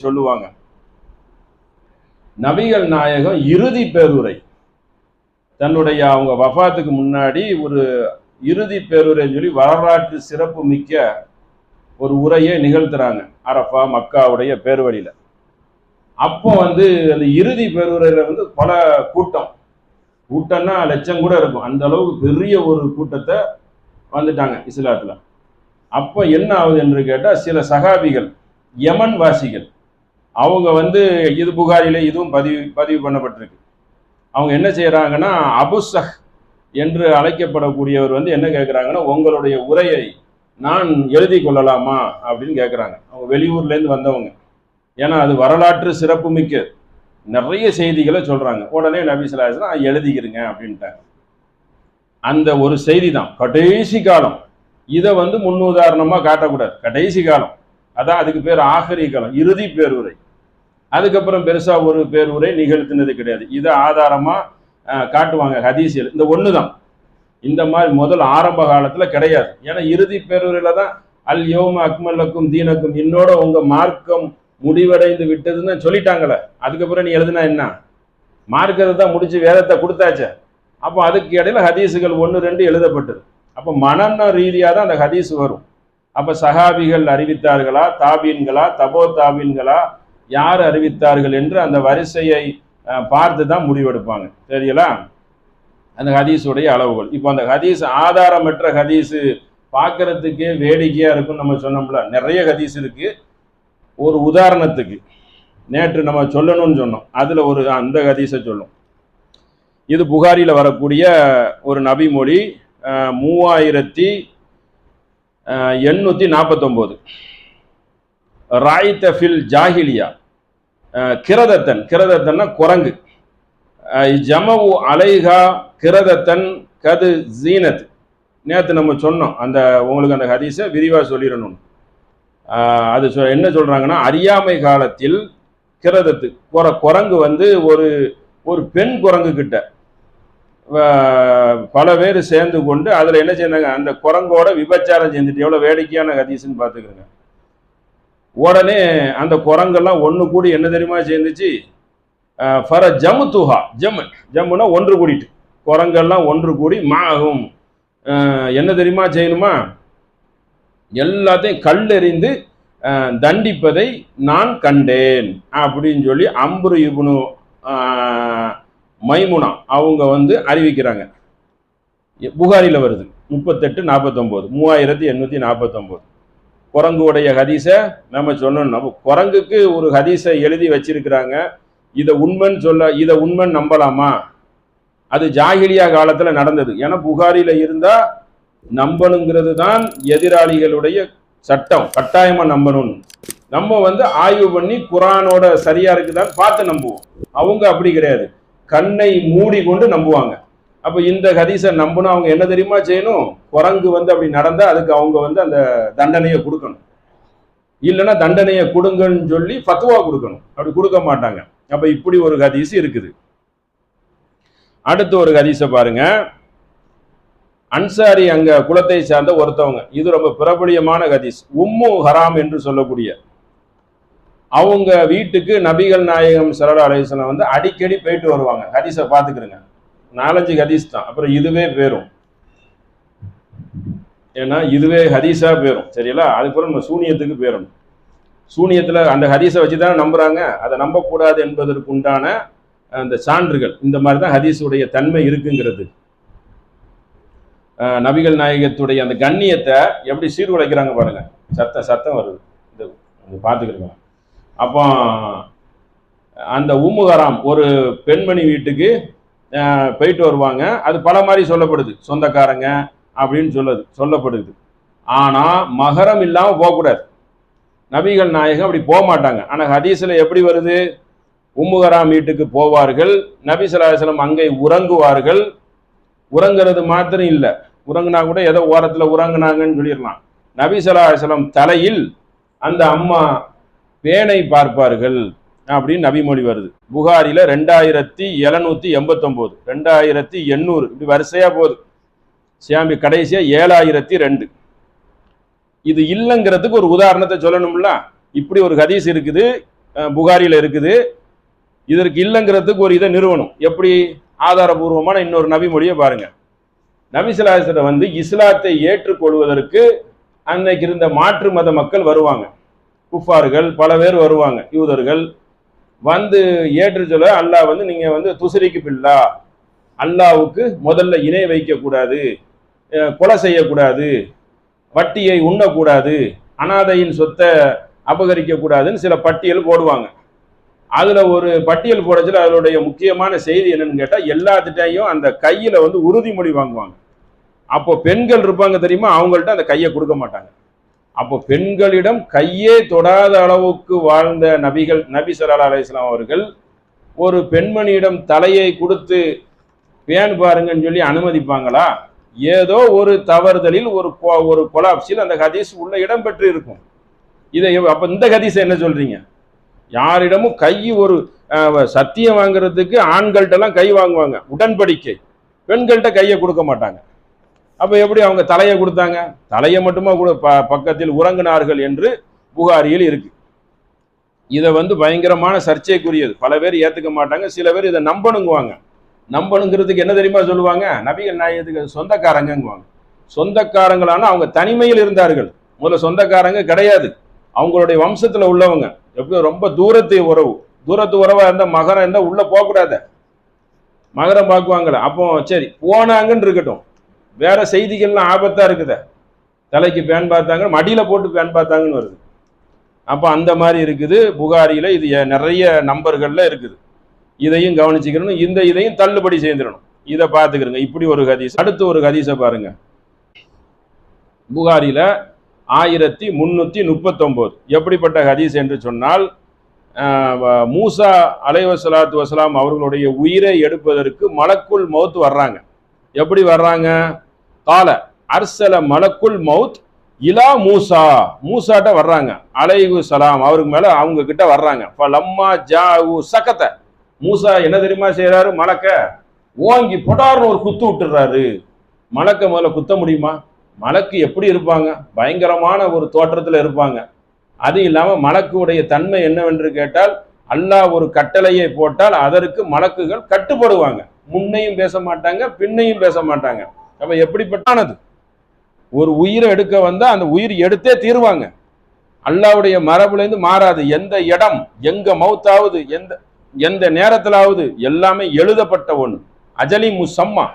சொல்லுவாங்க, நபிகள் நாயகம் இறுதி பேருரை தன்னுடைய அவங்க வஃபாத்துக்கு முன்னாடி ஒரு இறுதி பேருரைன்னு சொல்லி வரலாற்று சிறப்பு மிக்க ஒரு உரையை நிகழ்த்துறாங்க அரஃபா மக்காவுடைய பேர்வழியில. அப்போ அந்த இறுதி பேருரையில பல கூட்டம்னா லட்சம் கூட இருக்கும், அந்த அளவுக்கு பெரிய ஒரு கூட்டத்தை வந்துட்டாங்க இஸ்லாத்துல. அப்போ என்ன ஆகுது என்று கேட்டால், சில சகாபிகள் யமன் வாசிகள் அவங்க இது புகாரிலே இதுவும் பதிவு பண்ணப்பட்டிருக்கு. அவங்க என்ன செய்யறாங்கன்னா, அபுசஹ் என்று அழைக்கப்படக்கூடியவர் என்ன கேட்குறாங்கன்னா, உங்களுடைய உரையை நான் எழுதி கொள்ளலாமா அப்படின்னு கேட்குறாங்க. அவங்க வெளியூர்லேருந்து வந்தவங்க, ஏன்னா அது வரலாற்று சிறப்பு மிக்க நிறைய செய்திகளை சொல்றாங்க. உடனே நபி ஸல்லல்லாஹு அலைஹி வஸல்லம் எழுதிக்கிறீங்க அப்படின்ட்டாங்க. அந்த ஒரு செய்தி தான் கடைசி காலம். இதை முன்னுதாரணமாக காட்டக்கூடாது. கடைசி காலம் அதான், அதுக்கு பேர் ஆஹிரி காலம், இறுதி பேருரை. அதுக்கப்புறம் பெருசா ஒரு பேருரை நிகழ்த்தினது கிடையாது. இதை ஆதாரமா காட்டுவாங்க ஹதீஸில். இந்த ஒன்று தான் இந்த மாதிரி முதல் ஆரம்ப காலத்துல கிடையாது. ஏன்னா இறுதி பேருரையில தான் அல் யௌம அக்மலக்கும் தீனக்கும், என்னோட உங்க மார்க்கம் முடிவடைந்து விட்டதுன்னு சொல்லிட்டாங்களே. அதுக்கப்புறம் நீ எழுதுனா என்ன, மார்க்கத்தை தான் முடிச்சு வேதத்தை கொடுத்தாச்சே. அப்போ அதுக்கு இடையில ஹதீஸுகள் 1-2 எழுதப்பட்டது. அப்போ மனன ரீதியாக தான் அந்த ஹதீஸ் வரும். அப்போ சஹாபிகள் அறிவித்தார்களா, தாபீன்களா, தபோ தாபீன்களா, யார் அறிவித்தார்கள் என்று அந்த வரிசையை பார்த்து தான் முடிவெடுப்பாங்க. சரிங்களா? அந்த ஹதீஸுடைய அளவுகள். இப்போ அந்த ஹதீஸ் ஆதாரமற்ற ஹதீஸு பார்க்கறதுக்கே வேடிக்கையா இருக்குன்னு நம்ம சொன்னோம்ல, நிறைய ஹதீஸ் இருக்கு. ஒரு உதாரணத்துக்கு நேற்று நம்ம சொல்லணும்னு சொன்னோம், அதுல ஒரு அந்த ஹதீஸை சொல்லும். இது புகாரில வரக்கூடிய ஒரு நபி மொழி, 3849. ராய்த ஃபில் ஜாஹிலியா கிரதத்தன்னா குரங்கு, ஜமவு அலைஹா கிரதத்தன் கது ஜீனத். நேற்று நம்ம சொன்னோம், அந்த உங்களுக்கு அந்த ஹதீஸை விரிவாக சொல்லிடணும். அது என்ன சொல்றாங்கன்னா, அறியாமை காலத்தில் கிரதத்து குரங்கு ஒரு பெண் குரங்கு கிட்ட பல பேர் சேர்ந்து கொண்டு அதுல என்ன செய்யறாங்க, அந்த குரங்கோட விபச்சாரம் செஞ்சுட்டு. எவ்வளவு வேடிக்கையான ஹதீஸ்ன்னு பார்த்துக்கிறேங்க. உடனே அந்த குரங்கெல்லாம் ஒன்று கூடி என்ன தெரியுமா சேர்ந்துச்சு, ஃபர ஜமுத்துஹா, ஜம்முன்னா ஒன்று கூடிட்டு, குரங்கெல்லாம் ஒன்று கூடி மாகும் என்ன தெரியுமா செய்யணுமா, எல்லாத்தையும் கல்லெறிந்து தண்டிப்பதை நான் கண்டேன் அப்படின்னு சொல்லி அம்ரு இப்னு மைமுனா அவங்க அறிவிக்கிறாங்க. புகாரில வருது 3849, 3849. குரங்குடைய ஹதீஸை நம்ம சொன்னோம். நம்ம குரங்குக்கு ஒரு ஹதீஸை எழுதி வச்சிருக்கிறாங்க. இதை உண்மைன்னு நம்பலாமா? அது ஜாஹிலியா காலத்துல நடந்தது. ஏன்னா புகாரில இருந்தா நம்பணுங்கிறது தான் எதிராளிகளுடைய சட்டம், கட்டாயமா நம்பணும். நம்ம ஆய்வு பண்ணி குரானோட சரியா இருக்குதான்னு பார்த்து நம்புவோம். அவங்க அப்படி கிடையாது, கண்ணை மூடி கொண்டு நம்புவாங்க. அப்ப இந்த ஹதீஸை நம்பினா அவங்க என்ன தெரியுமா செய்யணும், குரங்கு அப்படி நடந்தா அதுக்கு அவங்க அந்த தண்டனையை கொடுக்கணும். இல்லைன்னா தண்டனையை கொடுங்கன்னு சொல்லி ஃபத்வா கொடுக்கணும். அப்படி கொடுக்க மாட்டாங்க. அப்ப இப்படி ஒரு ஹதீஸ் இருக்குது. அடுத்து ஒரு ஹதீஸை பாருங்க. அன்சாரி அங்க குலத்தை சார்ந்த ஒருத்தவங்க, இது ரொம்ப பிரபலியமான ஹதீஸ். உம்மு ஹராம் என்று சொல்லக்கூடிய அவங்க வீட்டுக்கு நபிகள் நாயகம் ஸல்லல்லாஹு அலைஹி வஸல்லம் அடிக்கடி போயிட்டு வருவாங்க. ஹதீஸை பார்த்துக்கிறேங்க, 4-5 ஹதீஸ் தான். அப்புறம் இதுவே பேரும், ஏன்னா இதுவே ஹதீஸா பேரும். சரிங்களா? அதுக்கப்புறம் நம்ம சூனியத்துக்கு பேரணும். சூனியத்துல அந்த ஹதீஸை வச்சுதானே நம்புறாங்க. அதை நம்பக்கூடாது என்பதற்கு உண்டான அந்த சான்றுகள். இந்த மாதிரி தான் ஹதீஸுடைய தன்மை இருக்குங்கிறது. நபிகள் நாயகத்துடைய அந்த கண்ணியத்தை எப்படி சீர்குலைக்கிறாங்க பாருங்க. சத்தம் வருது, இது பார்த்துக்கிறோங்க. அப்போ அந்த உம்மு ஹராம் ஒரு பெண்மணி வீட்டுக்கு போயிட்டு வருவாங்க. அது பல மாதிரி சொல்லப்படுது, சொந்தக்காரங்க அப்படின்னு சொல்லப்படுது. ஆனா மஹரம் இல்லாம போகக்கூடாது. நபிகள் நாயகம் அப்படி போக மாட்டாங்க. ஆனா ஹதீஸ்ல எப்படி வருது, உம்மு ஹராம் வீட்டுக்கு போவார்கள், நபி ஸல்லல்லாஹு அலைஹி வஸல்லம் அங்கே உறங்குவார்கள். உறங்குறது மாத்திரம் இல்லை, உறங்குனா கூட ஏதோ ஓரத்துல உறங்குனாங்கன்னு சொல்லிடலாம். நபி ஸல்லல்லாஹு அலைஹி வஸல்லம் தலையில் அந்த அம்மா பேனை பார்ப்பார்கள் அப்படின்னு நபிமொழி வருது. புகாரில 2789, 2800 இப்படி வரிசையா போகுது. சியாம்பி கடைசியா 7002. இது இல்லைங்கிறதுக்கு ஒரு உதாரணத்தை சொல்லணும்ல. இப்படி ஒரு ஹதீஸ் இருக்குது, புகாரியில் இருக்குது. இதற்கு இல்லைங்கிறதுக்கு ஒரு இதை நிறுவனம். எப்படி? ஆதாரபூர்வமான இன்னொரு நபி மொழியை பாருங்க. நபி ஸல்லல்லாஹு அலைஹி வஸல்லம் வந்து இஸ்லாத்தை ஏற்றுக்கொள்வதற்கு அன்னைக்கு இருந்த மாற்று மத மக்கள் வருவாங்க, குஃபார்கள் பல பேர் வருவாங்க, யூதர்கள் வந்து ஏற்று சொல்ல, அல்லாஹ் வந்து நீங்க வந்து துஸ்ரிக்கு பில்லா, அல்லாவுக்கு முதல்ல இணை வைக்கக்கூடாது, கொலை செய்யக்கூடாது, வட்டியை உண்ணக்கூடாது, அனாதையின் சொத்தை அபகரிக்க கூடாதுன்னு சில பட்டியல் போடுவாங்க. அதுல ஒரு பட்டியல் போடச்சுல அதனுடைய முக்கியமான செய்தி என்னன்னு கேட்டா, எல்லாத்திட்டையும் அந்த கையில வந்து உறுதிமொழி வாங்குவாங்க. அப்போ பெண்கள் இருப்பாங்க தெரியுமா, அவங்கள்ட்ட அந்த கையை கொடுக்க மாட்டாங்க. அப்போ பெண்களிடம் கையே தொடாத அளவுக்கு வாழ்ந்த நபிகள், நபி ஸல்லல்லாஹு அலைஹி வஸல்லம் அவர்கள் ஒரு பெண்மணியிடம் தலையை கொடுத்து பேன் பாருங்கன்னு சொல்லி அனுமதிப்பாங்களா? ஏதோ ஒரு தவறுதலில் ஒரு கொலாப்ஸில் அந்த ஹதீஸ் உள்ள இடம் பெற்று இருக்கும். இதை அப்ப இந்த ஹதீஸ் என்ன சொல்றீங்க? யாரிடமும் கை ஒரு சத்தியம் வாங்குறதுக்கு ஆண்கள்ட்டெல்லாம் கை வாங்குவாங்க, உடன்படிக்கை. பெண்கள்கிட்ட கையை கொடுக்க மாட்டாங்க. அப்ப எப்படி அவங்க தலையை கொடுத்தாங்க? தலையை மட்டுமா கூட பக்கத்தில் உறங்கினார்கள் என்று புகாரியில் இருக்கு. இதை வந்து பயங்கரமான சர்ச்சைக்குரியது. பல பேர் ஏத்துக்க மாட்டாங்க, சில பேர் இதை நம்பணுங்குவாங்க. நம்பணுங்கிறதுக்கு என்ன தெரியுமா சொல்லுவாங்க? நபிகள் நாயகத்துக்கு சொந்தக்காரங்குவாங்க. சொந்தக்காரங்களான அவங்க தனிமையில் இருந்தார்கள். முதல்ல சொந்தக்காரங்க கிடையாது, அவங்களுடைய வம்சத்துல உள்ளவங்க. எப்படியும் ரொம்ப தூரத்து உறவு. தூரத்து உறவா இருந்தா மகரம் இருந்தா உள்ள போகக்கூடாது, மகரம் பார்க்குவாங்கள. அப்போ சரி போனாங்கன்னு இருக்கட்டும், வேற செய்திகள்லாம் ஆபத்தா இருக்குத. தலைக்கு பேன் பார்த்தாங்க, மடியில போட்டு பேன் பார்த்தாங்கன்னு வருது. அப்போ அந்த மாதிரி இருக்குது புகாரியில. இது நிறைய நம்பர்கள்ல இருக்குது. இதையும் கவனிச்சுக்கணும், இதையும் தள்ளுபடி செய்திடணும். இதை பார்த்துக்கிறங்க. இப்படி ஒரு ஹதீஸ். அடுத்து ஒரு ஹதீஸை பாருங்க. புகாரில 1339. எப்படிப்பட்ட ஹதீஸ் என்று சொன்னால், மூசா அலைஹிஸ்ஸலாத்து வஸலாம் அவர்களுடைய உயிரை எடுப்பதற்கு மலக்குல் மௌத் வர்றாங்க. எப்படி வர்றாங்க? கால அர்சல மலக்குல் மௌத் இலா மூசா, மூசாட்ட வர்றாங்க அலைஹிஸ்ஸலாம், அவருக்கு மேல அவங்க கிட்ட வர்றாங்க. லம்மா ஜாஉ சகத, மூசா என்ன தெரியுமா செய்யறாரு? மலக்க ஓங்கி பொடார்னு ஒரு குத்து விட்டுறாரு. மலக்க முதல்ல குத்த முடியுமா? மலக்கு எப்படி இருப்பாங்க? பயங்கரமான ஒரு தோற்றத்துல இருப்பாங்க. அது இல்லாம மலக்குடைய தன்மை என்னவென்று கேட்டால், அல்லாஹ் ஒரு கட்டளையை போட்டால் அதற்கு மலக்குகள் கட்டுப்படுவாங்க. முன்னையும் பேச மாட்டாங்க, பின்னையும் பேச மாட்டாங்க. அப்ப எப்படிப்பட்டானது? ஒரு உயிரை எடுக்க வந்தா அந்த உயிர் எடுத்தே தீருவாங்க. அல்லாஹ்வுடைய மரபுல இருந்து மாறாது. எந்த இடம், எங்க மௌத்தாவது, எந்த நேரத்திலாவது எல்லாமே எழுதப்பட்ட ஒண்ணு. அஜலி முசம்மா,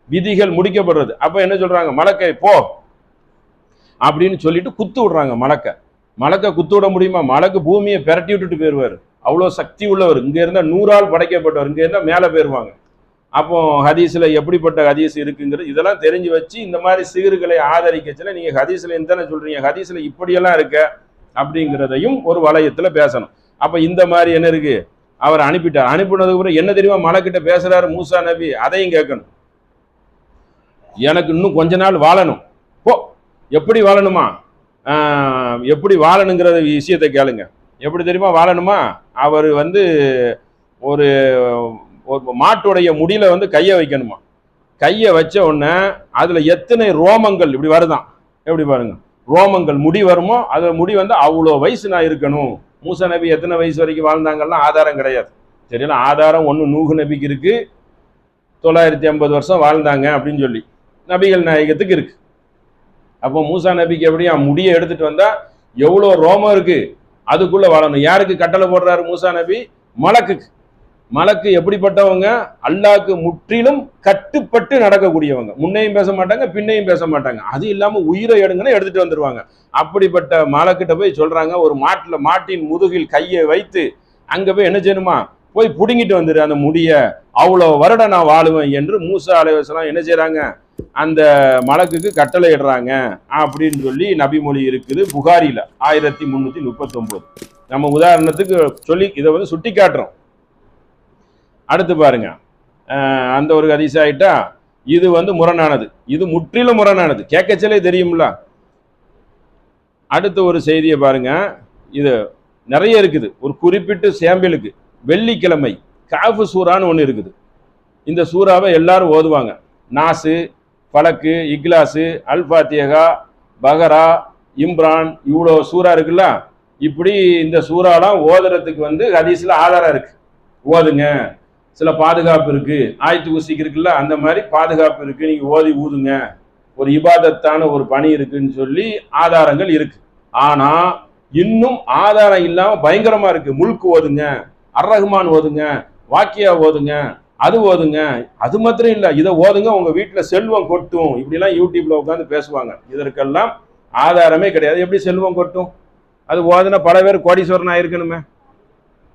விதிகள் முடிக்கப்படுறது. அப்ப என்ன சொல்றாங்க? மலக்கை போ அப்படின்னு சொல்லிட்டு குத்து விடுறாங்க. மலக்க குத்து விட முடியுமா? மலக்கு பூமியை பெரட்டி விட்டுட்டு போயிருவாரு. அவ்வளோ சக்தி உள்ளவர். இங்க இருந்தா 100 ஆள் படைக்கப்பட்டவர், இங்க இருந்தா மேல போயிருவாங்க. அப்போ ஹதீஸ்ல எப்படிப்பட்ட ஹதீஸ் இருக்குங்கிறது இதெல்லாம் தெரிஞ்சு வச்சு இந்த மாதிரி சிறுகளை ஆதரிக்கச்சுல நீங்க ஹதீஸ்ல என்ன சொல்றீங்க, ஹதீஸ்ல இப்படியெல்லாம் இருக்க அப்படிங்கிறதையும் ஒரு வளையத்துல பேசணும். அப்ப இந்த மாதிரி என்ன இருக்கு? அவர் அனுப்பிட்டார். அனுப்பினதுக்கு அப்புறம் என்ன தெரியுமா மலக்கிட்ட பேசுறாரு மூசா நபி? அதையும் கேட்கணும். எனக்கு இன்னும் கொஞ்ச நாள் வாழணும். போ, எப்படி வாழணுமா? எப்படி வாழணுங்கிற விஷயத்தை கேளுங்க. எப்படி தெரியுமா வாழணுமா? அவர் வந்து ஒரு மாட்டுடைய முடியில வந்து கையை வைக்கணுமா. கையை வச்ச உடனே அதுல எத்தனை ரோமங்கள் இப்படி வருதான், எப்படி பாருங்க, ரோமங்கள் முடி வருமோ, அதுல முடி வந்து அவ்வளோ வயசு நான் இருக்கணும். மூசா நபி எத்தனை வயசு வரைக்கும் வாழ்ந்தாங்கன்னா ஆதாரம் கிடையாது. சரிங்களா? ஆதாரம் ஒன்று நூஹ் நபிக்கு இருக்கு, 950 வருஷம் வாழ்ந்தாங்க அப்படின்னு சொல்லி நபிகள் நாயகத்துக்கு இருக்கு. அப்போ மூசா நபிக்கு எப்படி முடியை எடுத்துட்டு வந்தா எவ்வளோ ரோமம் இருக்கு, அதுக்குள்ள வாழணும். யாருக்கு கட்டளை போடுறாரு மூசா நபி? மலக்குக்கு. மலக்கு எப்படிப்பட்டவங்க? அல்லாஹ்க்கு முற்றிலும் கட்டுப்பட்டு நடக்கக்கூடியவங்க. முன்னையும் பேச மாட்டாங்க, பின்னையும் பேச மாட்டாங்க. அது இல்லாம உயிரை எடுங்கன்னு எடுத்துட்டு வந்துருவாங்க. அப்படிப்பட்ட மலக்கிட்ட போய் சொல்றாங்க, ஒரு மாட்டின் முதுகில் கையை வைத்து அங்க போய் என்ன செய்யணுமா, போய் புடுங்கிட்டு வந்துரு அந்த முடிய, அவ்வளோ வருடம் நான் வாழுவேன் என்று மூசா அலைஹிஸ்ஸலாம் என்ன செய்யறாங்க, அந்த மலக்குக்கு கட்டளை இடுறாங்க அப்படின்னு சொல்லி நபிமொழி இருக்குது புகாரில 1339. நம்ம உதாரணத்துக்கு சொல்லி இதை வந்து சுட்டி காட்டுறோம். அடுத்து பாருங்க, அந்த ஒரு ஹதீஸ் ஆயிட்டா. இது வந்து முரணானது, இது முற்றிலும் முரணானது, கேட்கச்சலே தெரியும்ல. அடுத்த ஒரு செய்தியை பாருங்க. இது நிறைய இருக்குது. ஒரு குறிப்பிட்ட சாம்பிளுக்கு வெள்ளிக்கிழமை காஃபு சூரான்னு ஒன்று இருக்குது. இந்த சூறாவை எல்லாரும் ஓதுவாங்க. நாசு, பலக்கு, இக்லாசு, அல் ஃபாத்திஹா, பகரா, இம்ரான், இவ்வளோ சூறா இருக்குல்ல. இப்படி இந்த சூறாலாம் ஓதுறதுக்கு வந்து ஹதீஸ்ல ஆதாரம் இருக்கு. ஓதுங்க, சில பாதுகாப்பு இருக்கு, ஆயத்து குசிக்கு இருக்குல்ல அந்த மாதிரி பாதுகாப்பு இருக்கு, நீங்க ஓதி ஊதுங்க, ஒரு இபாதத்தான ஒரு பணி இருக்குன்னு சொல்லி ஆதாரங்கள் இருக்கு. ஆனா இன்னும் ஆதாரம் இல்லாம பயங்கரமா இருக்கு. முல்க் ஓதுங்க, அர் ரஹ்மான் ஓதுங்க, வாக்கியா ஓதுங்க, அது ஓதுங்க, அது மாத்திரம் இல்ல இதை ஓதுங்க உங்க வீட்டுல செல்வம் கொட்டும், இப்படிலாம் யூடியூப்ல உட்காந்து பேசுவாங்க. இதற்கெல்லாம் ஆதாரமே கிடையாது. எப்படி செல்வம் கொட்டும்? அது ஓதுனா பல பேர் கோடீஸ்வரன் ஆயிருக்கணுமே.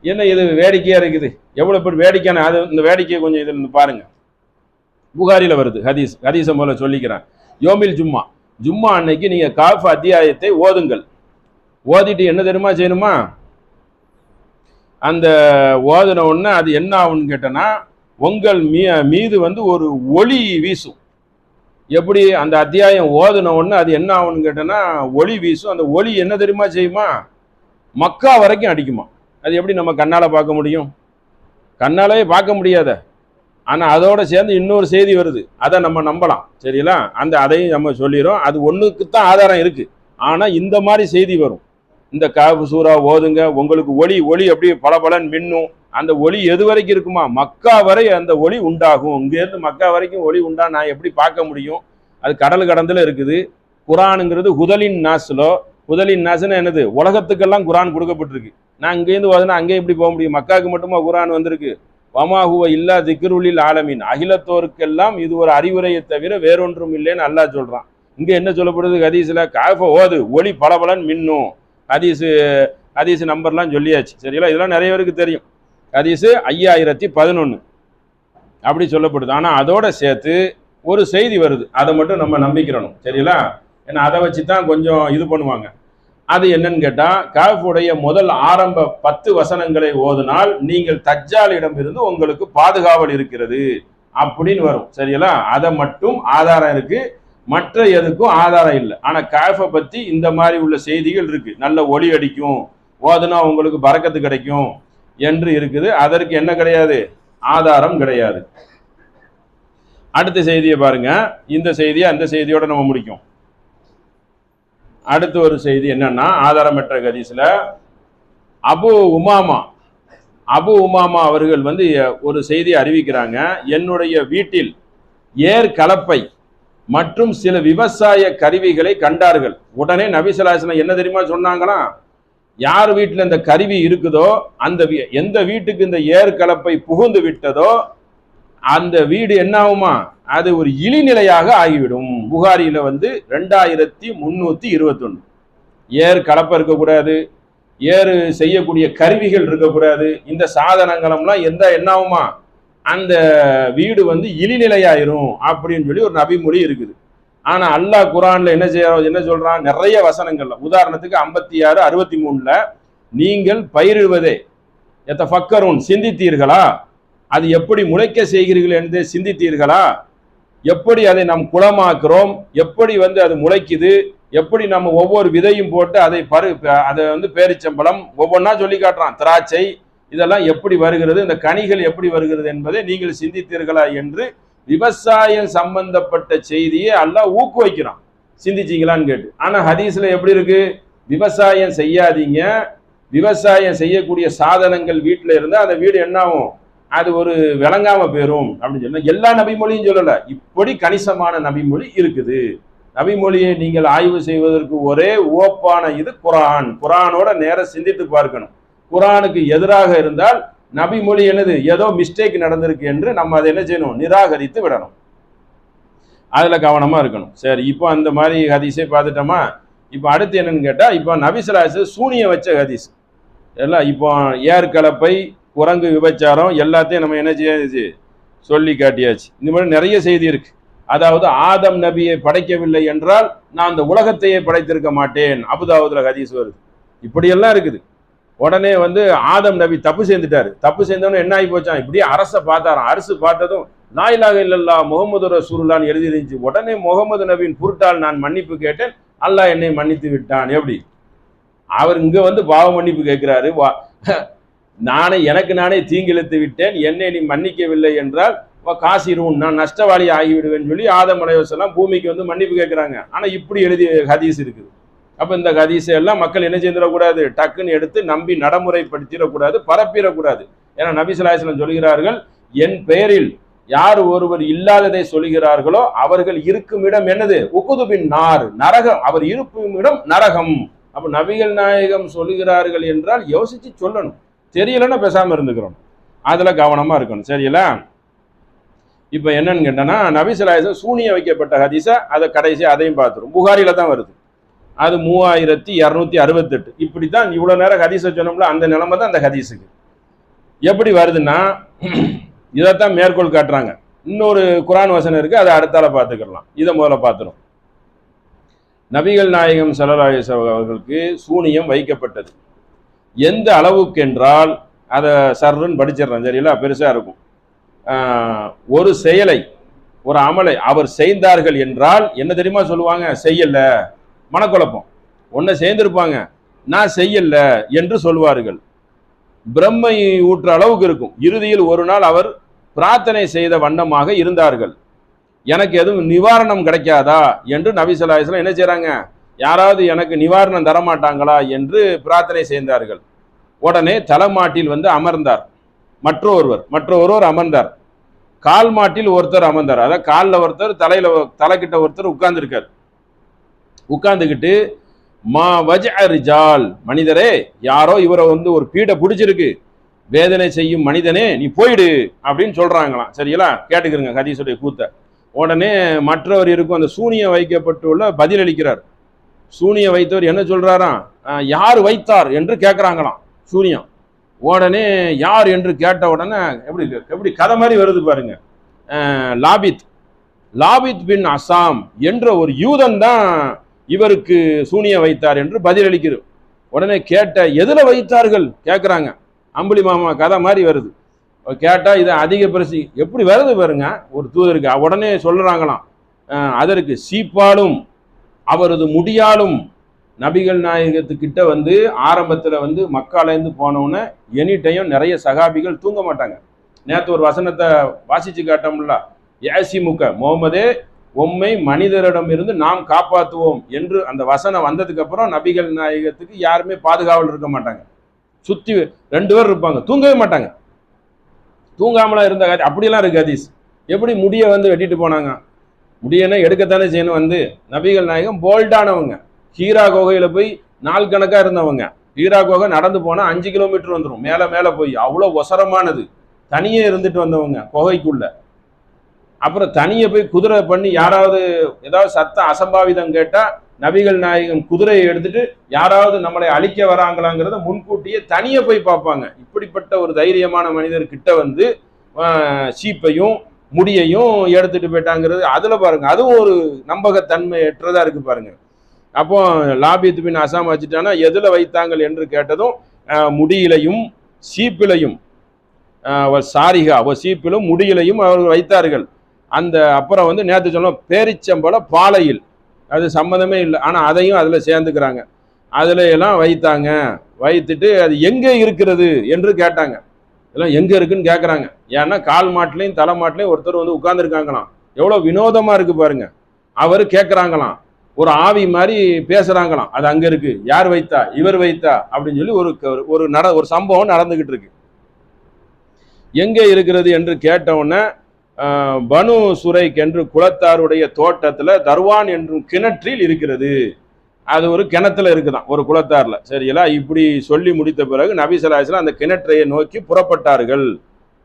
என்ன இது வேடிக்கையா இருக்குது? எவ்வளவு பேர் வேடிக்கையான அது இந்த வேடிக்கையை கொஞ்சம் இதுல பாருங்க. புகாரில வருது ஹதீஸ். ஹதீஸை முதல்ல சொல்லிக்கிறேன். யோமில் ஜும்மா, ஜும்மா அன்னைக்கு நீங்க காஃப் அத்தியாயத்தை ஓதுங்கள். ஓதிட்டு என்ன தெரியுமா செய்யணுமா? அந்த ஓதுன உடனே அது என்ன ஆகும்னு கேட்டனா, உங்கள் மீது வந்து ஒரு ஒளி வீசும். எப்படி அந்த அத்தியாயம் ஓதுன உடனே அது என்ன ஆகும்னு கேட்டனா ஒளி வீசும். அந்த ஒளி என்ன தெரியுமா செய்யுமா? மக்கா வரைக்கும் அடிக்குமா. அது எப்படி நம்ம கண்ணால பார்க்க முடியும்? கண்ணாலே பார்க்க முடியாத. ஆனா அதோட சேர்ந்து இன்னொரு செய்தி வருது, அதை நம்ம நம்பலாம். சரிங்களா? அதையும் நம்ம சொல்லிடுறோம். அது ஒண்ணுக்குத்தான் ஆதாரம் இருக்கு. ஆனா இந்த மாதிரி செய்தி வரும். இந்த காஃப் சூரா ஓதுங்க, உங்களுக்கு ஒளி ஒளி அப்படியே பலபலன் மின்னும். அந்த ஒளி எது வரைக்கும் இருக்குமா? மக்கா வரை அந்த ஒளி உண்டாகும். இங்க இருந்து மக்கா வரைக்கும் ஒளி உண்டா நான் எப்படி பார்க்க முடியும்? அது கடல் கடந்துல இருக்குது. குரானுங்கிறது ஹுதலின் நாஸ்லோ. ஹுதலின் நாஸ்னா என்னது? உலகத்துக்கெல்லாம் குரான் கொடுக்கப்பட்டிருக்கு. நான் இங்கேருந்து ஓதுனா அங்கே எப்படி போக முடியும்? மக்காவுக்கு மட்டுமா குரான் வந்திருக்கு? வமாஹுவ இல்லா திக்ருலில் ஆலமீன், அகிலத்தோருக்கெல்லாம் இது ஒரு அறிவுரையை தவிர வேறொன்றும் இல்லைன்னு அல்லாஹ் சொல்றான். இங்க என்ன சொல்லப்படுது ஹதீஸ்ல? காஃப ஓது, ஒளி பலபலன் மின்னும். ஹதீஸ் நம்பர்லாம் சொல்லியாச்சு. சரிங்களா? இதெல்லாம் நிறைய பேருக்கு தெரியும். ஹதீஸ் 5011 அப்படி சொல்லப்படுது. ஆனா அதோட சேர்த்து ஒரு செய்தி வருது, அதை மட்டும் நம்ம நம்பிக்கிறணும். சரிங்களா? ஏன்னா அதை வச்சு தான் கொஞ்சம் இது பண்ணுவாங்க. அது என்னன்னு கேட்டா, காஃபுடைய முதல் ஆரம்ப 10 வசனங்களை ஓதுனால் நீங்கள் தஜ்ஜாலிடம் இருந்து உங்களுக்கு பாதுகாவல் இருக்கிறது அப்படின்னு வரும். சரிங்களா? அதை மட்டும் ஆதாரம் இருக்கு, மற்ற எதுக்கும் ஆதாரம் இல்லை. ஆனா காஃபை பத்தி இந்த மாதிரி உள்ள செய்திகள் இருக்கு. நல்ல ஒளி அடிக்கும், ஓதுனா உங்களுக்கு பரக்கத்து கிடைக்கும் என்று இருக்குது. அதற்கு என்ன கிடையாது? ஆதாரம் கிடையாது. அடுத்த செய்தியை பாருங்க. இந்த செய்தியை அந்த செய்தியோட நம்ம முடிக்கும். அடுத்த ஒரு செய்தி என்னன்னா, ஆதாரமற்ற ஹதீஸ்ல அபு உமாமா அவர்கள் வந்து ஒரு செய்தி அறிவிக்கிறாங்க. என்னுடைய வீட்டில் ஏர் கலப்பை மற்றும் சில விவசாய கருவிகளை கண்டார்கள். உடனே நபி ஸல்லல்லாஹு அலைஹி வஸல்லம் என்ன தெரியுமா சொன்னாங்களா? யார் வீட்டில் இந்த கருவி இருக்குதோ, எந்த வீட்டுக்கு இந்த ஏர் கலப்பை புகுந்து விட்டதோ அந்த வீடு என்ன ஆகுமா? அது ஒரு இழிநிலையாக ஆகிவிடும். புகாரியில வந்து 2321. ஏர் கலப்பை இருக்கக்கூடாது, ஏறு செய்யக்கூடிய கருவிகள் இருக்கக்கூடாது. இந்த சாதனங்களெல்லாம் என்ன ஆகுமா? அந்த வீடு வந்து இழிநிலையாயிரும் அப்படின்னு சொல்லி ஒரு நபிமொழி இருக்குது. ஆனா அல்லாஹ் குரான்ல என்ன சொல்றான்? நிறைய வசனங்கள்ல, உதாரணத்துக்கு 56, 63ல நீங்கள் பயிரிடுவதே எத்தஃபக்கரூன், சிந்தித்தீர்களா? அது எப்படி முளைக்க செய்கிறீர்கள் என்று சிந்தித்தீர்களா? எப்படி அதை நாம் குளமாக்குறோம், எப்படி வந்து அது முளைக்குது, எப்படி நம்ம ஒவ்வொரு விதையும் போட்டு அதை வந்து பேரிச்சம்பழம் ஒவ்வொன்றா சொல்லி காட்டுறான். திராட்சை இதெல்லாம் எப்படி வருகிறது, இந்த கனிகள் எப்படி வருகிறது என்பதை நீங்கள் சிந்தித்தீர்களா என்று விவசாயம் சம்பந்தப்பட்ட செய்தியை அல்லாஹ் ஊக்குவிக்கிறான். சிந்திச்சீங்களான்னு கேட்டு. ஆனா ஹதீஸ்ல எப்படி இருக்கு? விவசாயம் செய்யாதீங்க, விவசாயம் செய்யக்கூடிய சாதனங்கள் வீட்டில் இருந்தால் அந்த வீடு என்ன ஆகும்? அது ஒரு விளங்காம போயிரும் அப்படின்னு சொன்னா எல்லா நபிமொழியும் சொல்லல. இப்படி கணிசமான நபிமொழி இருக்குது. நபிமொழியை நீங்கள் ஆய்வு செய்வதற்கு ஒரே ஓப்பான இது குரான். குரானோட நேர சிந்தித்து பார்க்கணும். குரானுக்கு எதிராக இருந்தால் நபிமொழி என்னது? ஏதோ மிஸ்டேக் நடந்திருக்கு என்று நம்ம அதை என்ன செய்யணும்? நிராகரித்து விடணும். அதுல கவனமா இருக்கணும். சரி, இப்போ அந்த மாதிரி ஹதீஸை பார்த்துட்டோமா? இப்போ அடுத்து என்னன்னு கேட்டா, இப்போ நபி ஸல்லல்லாஹு அலைஹி வஸல்லம் சூனிய வச்ச ஹதீஸ் எல்லாம், இப்போ ஏர் கலப்பை, குரங்கு விபச்சாரம் எல்லாத்தையும் நம்ம என்ன செய்யாச்சு? சொல்லி காட்டியாச்சு. இந்த மாதிரி நிறைய செய்தி இருக்கு. அதாவது ஆதம் நபியை படைக்கவில்லை என்றால் நான் அந்த உலகத்தையே படைத்திருக்க மாட்டேன், அபுதாவுதுல ஹதீஸ் வருது. இப்படியெல்லாம் இருக்குது. உடனே வந்து ஆதம் நபி தப்பு செய்துட்டாரு. தப்பு செய்தவனு என்ன ஆகி போச்சான்? இப்படியே அரசை பார்த்தாராம். அரசு பார்த்ததும் லா இலாஹ இல்லல்லாஹ் முஹம்மது ரசூலுல்லாஹ்னு எழுதி இருந்துச்சு. உடனே முகமது நபியின் பொருட்டால் நான் மன்னிப்பு கேட்டேன், அல்லாஹ் என்னை மன்னித்து விட்டான். எப்படி? அவர் இங்க வந்து பாவ மன்னிப்பு கேட்கிறாரு. நானே தீங்கிழைத்து விட்டேன், என்னை நீ மன்னிக்கவில்லை என்றால் காசிரும், நான் நஷ்டவாளி ஆகிவிடுவேன்னு சொல்லி ஆதம் அலைஹிஸ்ஸலாம் பூமிக்கு வந்து மன்னிப்பு கேட்கிறாங்க. ஆனா இப்படி எழுதிய ஹதீஸ் இருக்குது. அப்ப இந்த ஹதீஸை எல்லாம் மக்கள் என்ன செய்திடக்கூடாது, டக்குன்னு எடுத்து நம்பி நடைமுறைப்படுத்திடக்கூடாது, பரப்பிடக்கூடாது. ஏன்னா நபி ஸல்லல்லாஹு அலைஹி வஸல்லம் சொல்கிறார்கள், என் பெயரில் யார் ஒருவர் இல்லாததை சொல்கிறார்களோ அவர்கள் இருக்கும் இடம் என்னது, உகுதுபின் நார், நரகம். அவர் இருக்கும் இடம் நரகம். அப்ப நபிகள் நாயகம் சொல்லுகிறார்கள் என்றால் யோசிச்சு சொல்லணும். தெரியலன்னா பேசாம இருந்துக்கிறோம். அதுல கவனமா இருக்கணும். சரிங்களா? இப்ப என்னன்னு கேட்டோன்னா, நபி ஸல்லல்லாஹு அலைஹி வஸல்லம் சூனிய வைக்கப்பட்ட ஹதீஸை அதை கடைசி அதையும் பார்த்துரும். புகாரில தான் வருது. அது 3268. இப்படித்தான் இவ்வளவு நேரம் ஹதீஸை சொன்னோம்ல, அந்த நிலைமை தான் அந்த ஹதீஸுக்கு. எப்படி வருதுன்னா, இதைத்தான் மேற்கோள் காட்டுறாங்க. இன்னொரு குர்ஆன் வசனம் இருக்கு, அதை அடுத்தால பார்த்துக்கலாம். இதை முதல்ல பார்த்துரும். நபிகள் நாயகம் ஸல்லல்லாஹு அலைஹி வஸல்லம் அவர்களுக்கு சூனியம் வைக்கப்பட்டது. எந்த அளவுக்கு என்றால், அதை சர்ன்னு படிச்சிடறேன். சரிங்களா? பெருசா இருக்கும். ஒரு செயலை, ஒரு அமலை அவர் செய்தார்கள் என்றால் என்ன தெரியுமா சொல்லுவாங்க, செய்யல. மனக்குழப்பம். ஒன்ன சேர்ந்திருப்பாங்க, நான் செய்யல என்று சொல்வார்கள். பிரம்மை ஊற்ற அளவுக்கு இருக்கும். இறுதியில் ஒரு நாள் அவர் பிரார்த்தனை செய்த வண்ணமாக இருந்தார்கள். எனக்கு எதுவும் நிவாரணம் கிடைக்காதா என்று நபி ஸல்லல்லாஹு அலைஹி வஸல்லம் என்ன செய்றாங்க, யாராவது எனக்கு நிவாரணம் தரமாட்டாங்களா என்று பிரார்த்தனை செய்தார்கள். உடனே தலைமாட்டில் வந்து அமர்ந்தார். மற்றொருவர் அமர்ந்தார். கால் மாட்டில் ஒருத்தர் அமர்ந்தார். அதாவது காலில் ஒருத்தர், தலைக்கிட்ட ஒருத்தர் உட்கார்ந்துருக்கார். உட்கார்ந்துக்கிட்டு, மா வஜ ரிஜால், மனிதரே, யாரோ இவரை வந்து ஒரு பீடை பிடிச்சிருக்கு, வேதனை செய்யும் மனிதனே நீ போயிடு அப்படின்னு சொல்றாங்களாம். சரிங்களா? கேட்டுக்கிறங்க ஹதீஸுடைய கூத்த. உடனே மற்றவர் இருக்கும், அந்த சூனியம் வைக்கப்பட்டுள்ள பதிலளிக்கிறார். சூனியம் வைத்தவர் என்ன சொல்றாராம், யார் வைத்தார் என்று கேட்கிறாங்களாம் சூனியம். உடனே யார் என்று கேட்ட உடனே எப்படி கதை மாதிரி வருது பாருங்க. லாபித் பின் அசாம் என்ற ஒரு யூதன் தான் இவருக்கு சூனியம் வைத்தார் என்று பதிலளிக்கிறது. உடனே கேட்ட, எதுல வைத்தார்கள் கேட்கிறாங்க. அம்புலி மாமா கதை மாதிரி வருது. கேட்டா இது அதிக பரிசு எப்படி வருது பாருங்க ஒரு தூதருக்கு. உடனே சொல்றாங்களாம், அதற்கு சீப்பாலும் அவரது முடியாலும் நபிகள் நாயகத்துக்கிட்ட வந்து ஆரம்பத்தில் வந்து மக்காலேருந்து போனவுடனே எனி டைம் நிறைய சகாபிகள் தூங்க மாட்டாங்க. நேற்று ஒரு வசனத்தை வாசிச்சு காட்டோம்ல, யாசிமுக முகமதே உம்மை மனிதரிடம் இருந்து நாம் காப்பாற்றுவோம் என்று அந்த வசனம் வந்ததுக்கு அப்புறம் நபிகள் நாயகத்துக்கு யாருமே பாதுகாவல் இருக்க மாட்டாங்க. சுத்தி 2 பேர் இருப்பாங்க, தூங்கவே மாட்டாங்க. தூங்காமலாம் இருந்த அப்படியெல்லாம் இருக்கு ஹதீஸ். எப்படி முடியை வந்து வெட்டிட்டு போனாங்க, முடியன்னா எடுக்கத்தானே செய்யணும். வந்து நபிகள் நாயகம் போல்டானவங்க. ஹீரா குகையில போய் நாள் கணக்கா இருந்தவங்க. ஹீரா குகை நடந்து போனா 5 கிலோமீட்டர் வந்துடும், மேல போய் அவ்வளவு ஒசரமானது. தனியே இருந்துட்டு வந்தவங்க குகைக்குள்ள. அப்புறம் தனியே போய் குதிரை பண்ணி யாராவது ஏதாவது சத்தம் அசம்பாவிதம் கேட்டா நபிகள் நாயகம் குதிரையை எடுத்துட்டு யாராவது நம்மளை அழிக்க வராங்களாங்கிறத முன்கூட்டியே தனியே போய் பார்ப்பாங்க. இப்படிப்பட்ட ஒரு தைரியமான மனிதர் கிட்ட வந்து சீப்பையும் முடியையும் எடுத்துட்டு போயிட்டாங்கிறது அதுல பாருங்க, அதுவும் ஒரு நம்பகத்தன்மையற்றதா இருக்கு பாருங்க. அப்போ லாபித் பின் அசாம் வச்சுட்டானா எதுல வைத்தாங்க என்று கேட்டதும் முடியிலையும் சீப்பிலையும், சாரிகா சீப்பிலும் முடியிலையும் அவர்கள் வைத்தார்கள். அந்த அப்புறம் வந்து நேற்று சொன்னோம் பேரிச்சம்பழ பாலையில், அது சம்மந்தமே இல்லை, ஆனால் அதையும் அதில் சேர்ந்துக்கிறாங்க. அதில் எல்லாம் வைத்தாங்க. வைத்துட்டு அது எங்கே இருக்கிறது என்று கேட்டாங்க. இதெல்லாம் எங்கே இருக்குன்னு கேட்குறாங்க. ஏன்னா கால் மாட்டிலையும் தலை மாட்டிலையும் ஒருத்தர் வந்து உட்கார்ந்துருக்காங்களாம். எவ்வளோ வினோதமாக இருக்கு பாருங்க. அவர் கேட்குறாங்களாம், ஒரு ஆவி மாதிரி பேசுறாங்களாம், அது அங்கே இருக்கு, யார் வைத்தா, இவர் வைத்தா அப்படின்னு சொல்லி ஒரு சம்பவம் நடந்துகிட்டு இருக்கு. எங்கே இருக்கிறது என்று கேட்டவுடனே பனு சுரைக் என்று குலத்தாருடைய தோட்டத்துல தர்வான் என்றும் கிணற்றில் இருக்கிறது. அது ஒரு கிணத்துல இருக்குதான், ஒரு குலத்தார்ல. சரிங்களா? இப்படி சொல்லி முடித்த பிறகு நபி ஸல்லல்லாஹு அலைஹி வஸல்லம் அந்த கிணற்றையை நோக்கி புறப்பட்டார்கள்.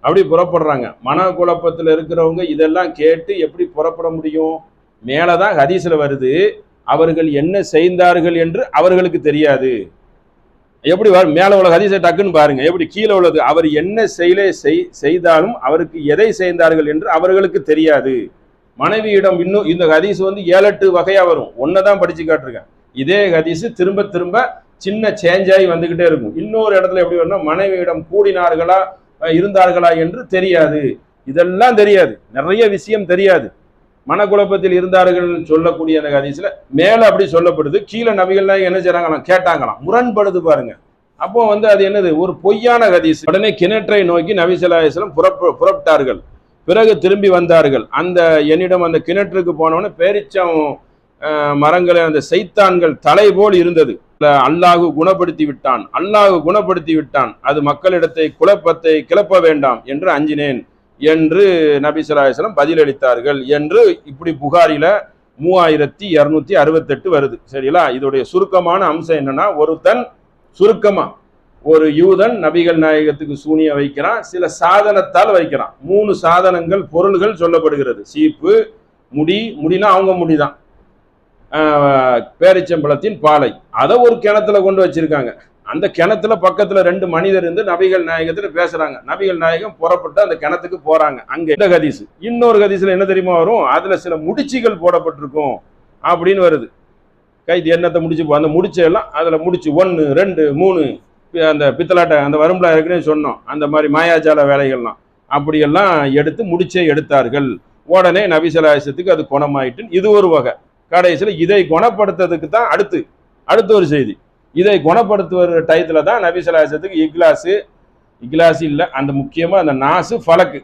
அப்படி புறப்படுறாங்க. மன குழப்பத்தில் இருக்கிறவங்க இதெல்லாம் கேட்டு எப்படி புறப்பட முடியும்? மேலதான் ஹதீஸ்ல வருது, அவர்கள் என்ன செய்தார்கள் என்று அவர்களுக்கு தெரியாது. எப்படி மேல உள்ள ஹதீஸை டக்குன்னு பாருங்க, எப்படி கீழே உள்ளது, அவர் என்ன செய்தாலும் அவருக்கு எதை செய்தார்கள் என்று அவர்களுக்கு தெரியாது. மனைவியிடம் இன்னும் இந்த ஹதீஸ் வந்து 7-8 வகையா வரும். ஒன்னதான் படிச்சு காட்டிருக்கேன். இதே ஹதீஸ் திரும்ப திரும்ப சின்ன சேஞ்ச் ஆகி வந்துகிட்டே இருக்கும். இன்னொரு இடத்துல எப்படி வரும்னா, மனைவியிடம் கூடினார்களா இருந்தார்களா என்று தெரியாது. இதெல்லாம் தெரியாது, நிறைய விஷயம் தெரியாது. மனக்குழப்பத்தில் இருந்தார்கள் சொல்லக்கூடிய அந்த ஹதீஸ்ல மேல அப்படி சொல்லப்படுது, கீழே நபிகள்லாம் என்ன செய்றாங்களாம், கேட்டாங்களாம், முரண்படுது பாருங்க. அப்போ வந்து அது என்னது, ஒரு பொய்யான ஹதீஸ். உடனே கிணற்றை நோக்கி நபி ஸல்லல்லாஹு அலைஹி வஸல்லம் புறப்பட்டார்கள். பிறகு திரும்பி வந்தார்கள். அந்த என்னிடம் அந்த கிணற்றுக்கு போனவொடனே பேரிச்சம் மரங்களை அந்த சைத்தான்கள் தலை போல் இருந்தது. அல்லாஹு குணப்படுத்தி விட்டான், அல்லாஹு குணப்படுத்தி விட்டான், அது மக்களிடத்தை குழப்பத்தை கிளப்ப வேண்டாம் என்று அஞ்சினேன் என்று நபி ஸல்லல்லாஹு அலைஹி வஸல்லம் பதிலளித்தார்கள் என்று இப்படி புகாரில 3268 வருது. சரிங்களா? இதோடைய சுருக்கமான அம்சம் என்னன்னா, ஒருத்தன் சுருக்கமா ஒரு யூதன் நபிகள் நாயகத்துக்கு சூனிய வைக்கிறான், சில சாதனத்தால் வைக்கிறான். 3 சாதனங்கள் பொருள்கள் சொல்லப்படுகிறது. சீப்பு, முடினா அவங்க முடிதான், பேரிச்சம்பழத்தின் பாலை, அதை ஒரு கிணத்துல கொண்டு வச்சிருக்காங்க. அந்த கிணத்துல பக்கத்துல 2 மனிதர் இருந்து நபிகள் நாயகத்துல பேசுறாங்க. நபிகள் நாயகம் புறப்பட்டு அந்த கிணத்துக்கு போறாங்க. அங்க இந்த ஹதீஸ். இன்னொரு ஹதீஸ்ல என்ன தெரியுமா வரும்? அதுல சில முடிச்சுகள் போடப்பட்டிருக்கும் அப்படின்னு வருது. கைது எண்ணத்தை முடிச்சு, அந்த முடிச்செல்லாம் அதுல முடிச்சு 1 2 3 அந்த பித்தலாட்டை அந்த வரும்புல இருக்குன்னு சொன்னோம், அந்த மாதிரி மாயாஜால வேலைகள்லாம் அப்படியெல்லாம் எடுத்து முடிச்சே எடுத்தார்கள். உடனே நபி ஸல்லல்லாஹு அலைஹி வஸல்லத்துக்கு அது குணமாயிட்டு. இது ஒரு வகை. கடைசியில் இதை குணப்படுத்துறதுக்கு தான் அடுத்து ஒரு செய்தி. இதை குணப்படுத்துவ டயத்துல தான் நபி ஸல்லல்லாஹு அலைஹி வஸல்லத்துக்கு இக்லாஸ் இல்லை, அந்த முக்கியமாக அந்த நாசு ஃபலக்கு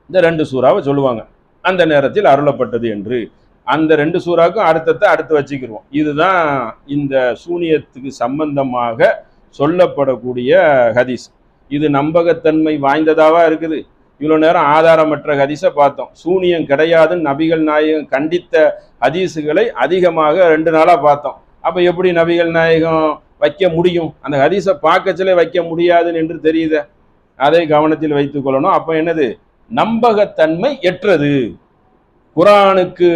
இந்த 2 சூறாவை சொல்லுவாங்க. அந்த நேரத்தில் அருளப்பட்டது என்று அந்த 2 சூறாவுக்கும் அடுத்து வச்சுக்கிடுவோம். இதுதான் இந்த சூனியத்துக்கு சம்பந்தமாக சொல்லப்படக்கூடிய ஹதீஸ். இது நம்பகத்தன்மை வாய்ந்ததாவா இருக்குது. இவ்வளோ நேரம் ஆதாரமற்ற ஹதீஸை பார்த்தோம். சூனியம் கிடையாதுன்னு நபிகள் நாயகம் கண்டித்த ஹதீஸுகளை அதிகமாக 2 நாளாக பார்த்தோம். அப்போ எப்படி நபிகள் நாயகம் வைக்க முடியும்? அந்த ஹதீஸை பார்க்கச்சலே வைக்க முடியாதுன்னு என்று தெரியுது. அதை கவனத்தில் வைத்துக் கொள்ளணும். அப்போ என்னது? நம்பகத்தன்மை எற்றது. குரானுக்கு